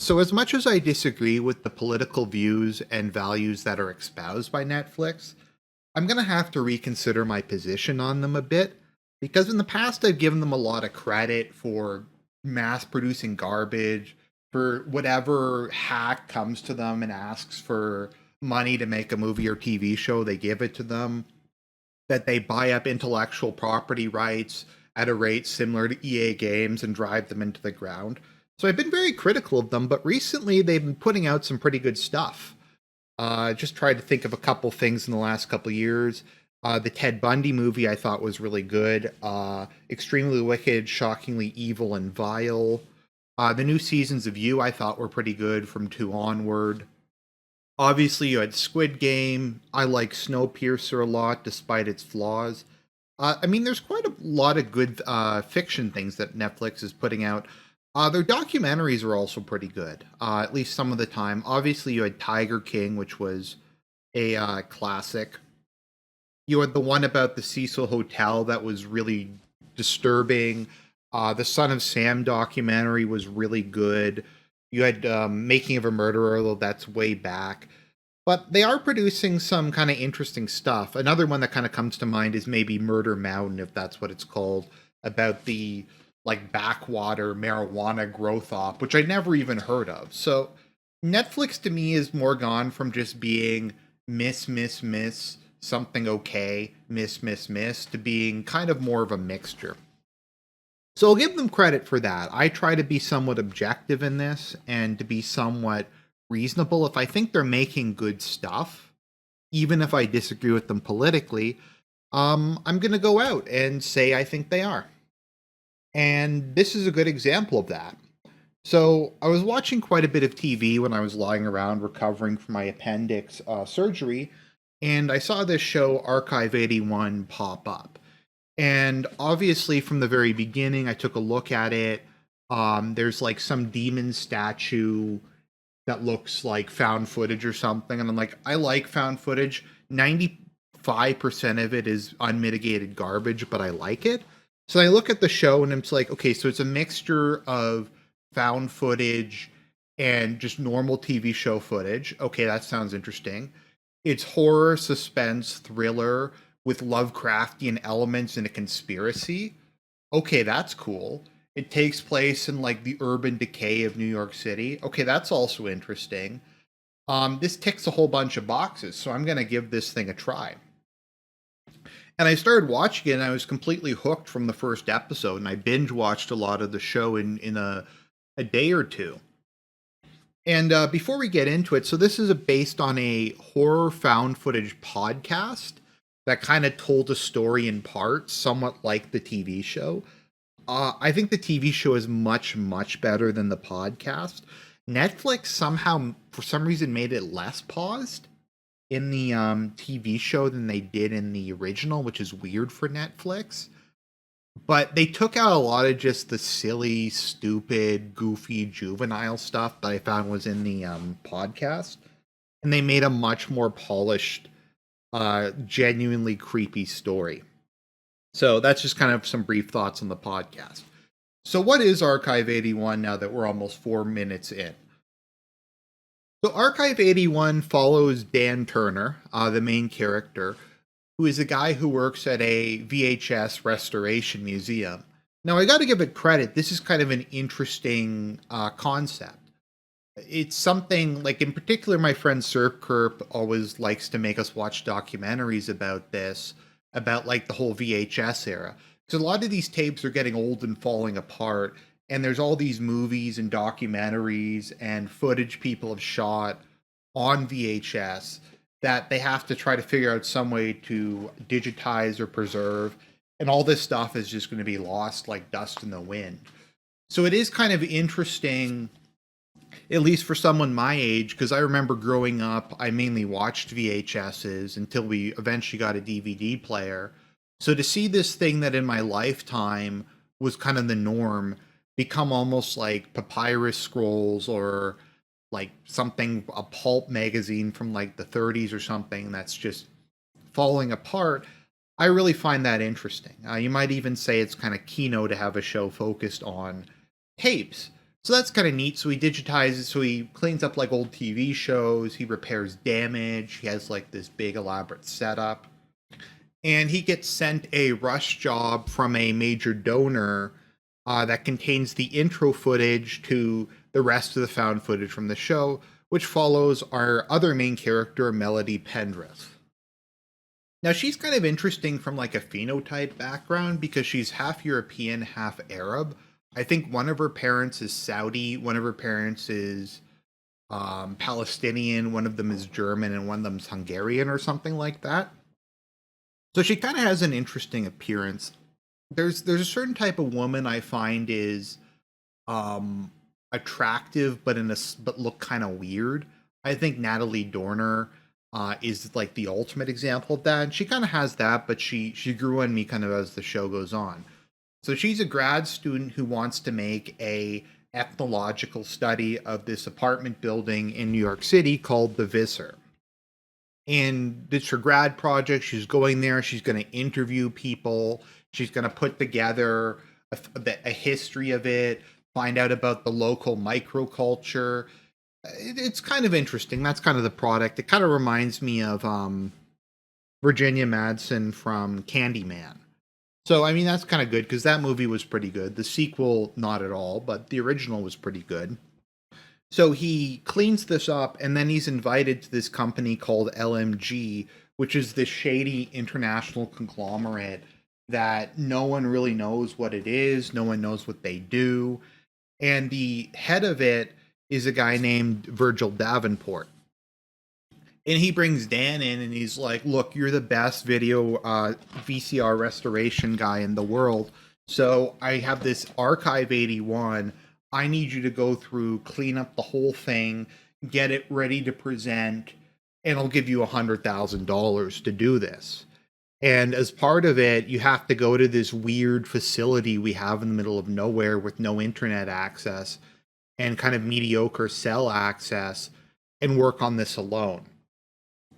So, as much as I disagree with the political views and values that are espoused by Netflix, I'm going to have to reconsider my position on them a bit because in the past I've given them a lot of credit for mass producing garbage, for whatever hack comes to them and asks for money to make a movie or TV show, they give it to them, that they buy up intellectual property rights at a rate similar to EA games and drive them into the ground. So I've been very critical of them, but recently they've been putting out some pretty good stuff. Just tried to think of a couple things in the last couple years. The Ted Bundy movie I thought was really good. Extremely Wicked, Shockingly Evil and Vile. The new seasons of You I thought were pretty good from 2 onward. Obviously, you had Squid Game. I like Snowpiercer a lot, despite its flaws. I mean, there's quite a lot of good fiction things that Netflix is putting out. Their documentaries are also pretty good, at least some of the time. Obviously, you had Tiger King, which was a classic. You had the one about the Cecil Hotel that was really disturbing. The Son of Sam documentary was really good. You had Making of a Murderer, although that's way back. But they are producing some kind of interesting stuff. Another one that kind of comes to mind is maybe Murder Mountain, if that's what it's called, about the like backwater marijuana growth op, which I never even heard of. So Netflix to me is more gone from just being miss, something okay, miss, to being kind of more of a mixture. So I'll give them credit for that. I try to be somewhat objective in this and to be somewhat reasonable. If I think they're making good stuff, even if I disagree with them politically, I'm going to go out and say I think they are. And this is a good example of that. So I was watching quite a bit of TV when I was lying around recovering from my appendix surgery, and I saw this show Archive 81 pop up. And obviously, from the very beginning, I took a look at it. There's like some demon statue that looks like found footage or something. And I'm like, I like found footage. 95% of it is unmitigated garbage, but I like it. So I look at the show and it's like, okay, so it's a mixture of found footage and just normal TV show footage. Okay, that sounds interesting. It's horror, suspense, thriller with Lovecraftian elements and a conspiracy. Okay, that's cool. It takes place in like the urban decay of New York City. Okay, that's also interesting. This ticks a whole bunch of boxes, so I'm gonna give this thing a try. And I started watching it, and I was completely hooked from the first episode, and I binge watched a lot of the show in a day or two. And before we get into it, so this is based on a horror found footage podcast that kind of told a story in parts, somewhat like the TV show. I think the TV show is much better than the podcast. Netflix somehow, for some reason, made it less paused in the TV show than they did in the original, which is weird for Netflix. But they took out a lot of just the silly, stupid, goofy, juvenile stuff that I found was in the podcast, and they made a much more polished, genuinely creepy story. So that's just kind of some brief thoughts on the podcast. So what is Archive 81 now that we're almost 4 minutes in? So Archive 81 follows Dan Turner, the main character, who is a guy who works at a VHS restoration museum. Now I got to give it credit. This is kind of an interesting concept. It's something like, in particular, my friend Serp Kerp always likes to make us watch documentaries about this, about like the whole VHS era. Because a lot of these tapes are getting old and falling apart, and there's all these movies and documentaries and footage people have shot on VHS that they have to try to figure out some way to digitize or preserve. And all this stuff is just going to be lost like dust in the wind. So it is kind of interesting, at least for someone my age, because I remember growing up, I mainly watched VHSs until we eventually got a DVD player. So to see this thing that in my lifetime was kind of the norm become almost like papyrus scrolls or like something, a pulp magazine from like the 30s or something that's just falling apart, I really find that interesting. You might even say it's kind of keynote to have a show focused on tapes, So that's kind of neat. So he digitizes, so he cleans up like old TV shows, he repairs damage, he has like this big elaborate setup. And he gets sent a rush job from a major donor that contains the intro footage to the rest of the found footage from the show, which follows our other main character, Melody Pendrith. Now, she's kind of interesting from like a phenotype background because she's half European, half Arab. I think one of her parents is Saudi, one of her parents is Palestinian, one of them is German, and one of them's Hungarian or something like that. So she kind of has an interesting appearance. There's a certain type of woman I find is um attractive but but look kind of weird. I think Natalie Dorner is like the ultimate example of that. And she kind of has that, but she grew on me kind of as the show goes on. So she's a grad student who wants to make a ethnological study of this apartment building in New York City called the Visser. And it's her grad project. She's going there. She's going to interview people. She's going to put together a history of it, find out about the local microculture. It's kind of interesting. That's kind of the product. It kind of reminds me of Virginia Madsen from Candyman. So, I mean, that's kind of good because that movie was pretty good. The sequel, not at all, but the original was pretty good. So he cleans this up and then he's invited to this company called LMG, which is this shady international conglomerate that no one really knows what it is, no one knows what they do. And the head of it is a guy named Virgil Davenport. And he brings Dan in and he's like, "Look, you're the best video VCR restoration guy in the world. So I have this Archive 81. I need you to go through, clean up the whole thing, get it ready to present, and I'll give you $100,000 to do this." And as part of it, you have to go to this weird facility we have in the middle of nowhere with no internet access and kind of mediocre cell access and work on this alone.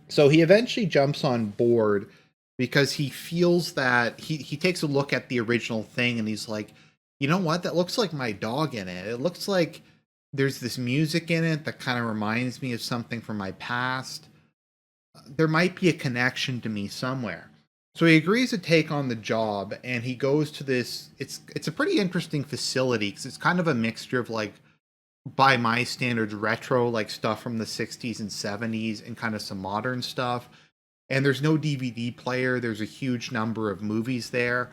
So he eventually jumps on board because he feels that he takes a look at the original thing and he's like, you know what? That looks like my dog in it. It looks like there's this music in it that kind of reminds me of something from my past. There might be a connection to me somewhere. So he agrees to take on the job and he goes to this it's a pretty interesting facility because it's kind of a mixture of like by my standards retro like stuff from the 60s and 70s and kind of some modern stuff. And there's no DVD player. There's a huge number of movies there.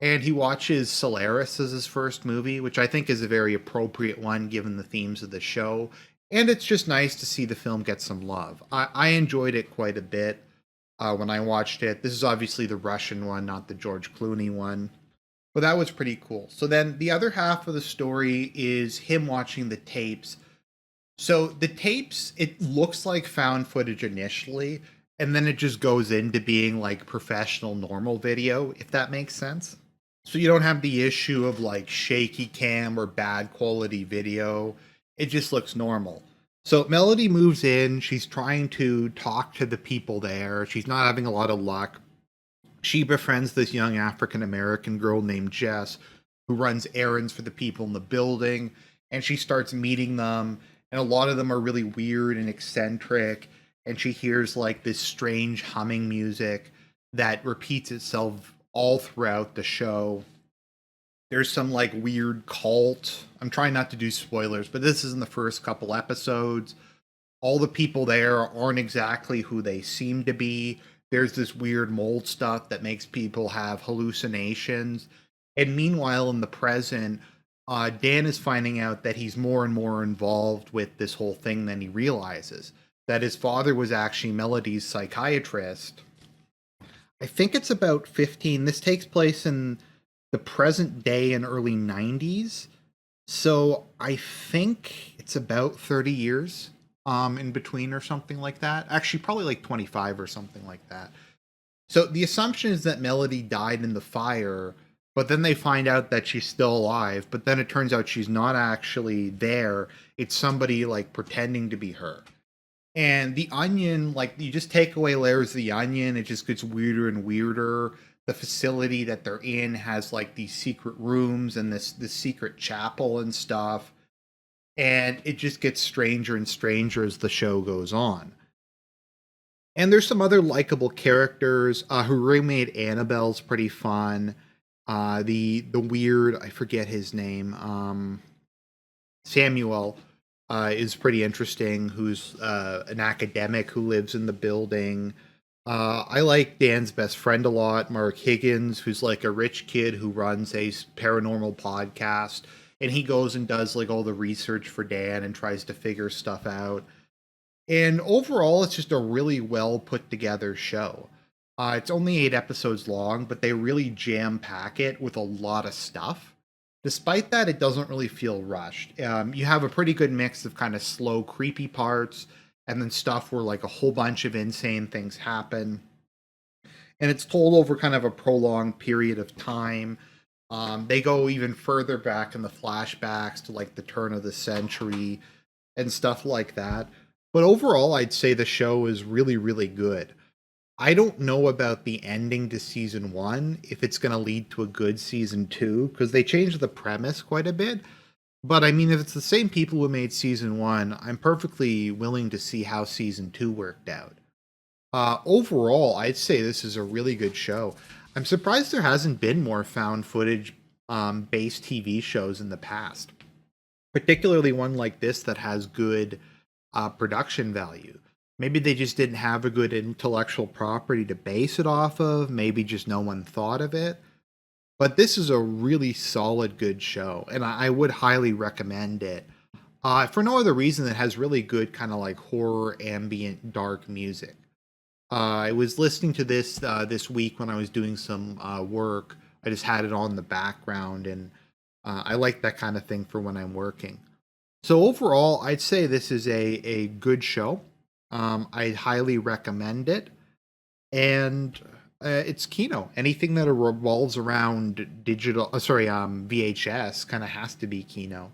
And he watches Solaris as his first movie, which I think is a very appropriate one given the themes of the show. And it's just nice to see the film get some love. I enjoyed it quite a bit when I watched it. This is obviously the Russian one, not the George Clooney one. But that was pretty cool. So then the other half of the story is him watching the tapes. So the tapes, it looks like found footage initially, and then it just goes into being like professional normal video, if that makes sense. So you don't have the issue of like shaky cam or bad quality video. It just looks normal. So Melody moves in. She's trying to talk to the people there. She's not having a lot of luck. She befriends this young African American girl named Jess who runs errands for the people in the building. And she starts meeting them. And a lot of them are really weird and eccentric. And she hears like this strange humming music that repeats itself all throughout the show. There's some like weird cult. I'm trying not to do spoilers, but this is in the first couple episodes. All the people there aren't exactly who they seem to be. There's this weird mold stuff that makes people have hallucinations. And meanwhile, in the present, Dan is finding out that he's more and more involved with this whole thing than he realizes. That his father was actually Melody's psychiatrist. I think it's about 15. This takes place in the present day in early 90s. So I think it's about 30 years in between or something like that. Actually, probably like 25 or something like that. So the assumption is that Melody died in the fire, but then they find out that she's still alive, but then it turns out she's not actually there. It's somebody like pretending to be her. And the onion, like you just take away layers of the onion, it just gets weirder and weirder. The facility that they're in has like these secret rooms and this secret chapel and stuff. and it just gets stranger and stranger as the show goes on. And there's some other likable characters. Her roommate Annabelle's pretty fun. The weird, I forget his name. Samuel is pretty interesting. Who's an academic who lives in the building. I like Dan's best friend a lot, Mark Higgins, who's like a rich kid who runs a paranormal podcast, and he goes and does like all the research for Dan and tries to figure stuff out. And overall, it's just a really well put together show. It's only 8 episodes long, but they really jam pack it with a lot of stuff. Despite that, it doesn't really feel rushed. You have a pretty good mix of kind of slow, creepy parts, and then stuff where like a whole bunch of insane things happen. And it's told over kind of a prolonged period of time. They go even further back in the flashbacks to like the turn of the century and stuff like that. But overall, I'd say the show is really, really good. I don't know about the ending to season one, if it's going to lead to a good season two, because they changed the premise quite a bit. But I mean, if it's the same people who made season one, I'm perfectly willing to see how season two worked out. Overall, I'd say this is a really good show. I'm surprised there hasn't been more found footage based TV shows in the past, particularly one like this that has good production value. Maybe they just didn't have a good intellectual property to base it off of. Maybe just no one thought of it. But this is a really solid, good show, and I would highly recommend it. For no other reason, it has really good kind of like horror, ambient, dark music. I was listening to this this week when I was doing some work. I just had it on in the background, and I like that kind of thing for when I'm working. So overall, I'd say this is a good show. I highly recommend it, and it's Kino. Anything that revolves around digital, VHS, kind of has to be Kino.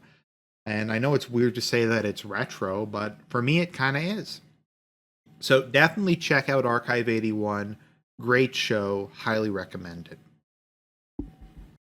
And I know it's weird to say that it's retro, but for me, it kind of is. So definitely check out Archive 81. Great show. Highly recommend it.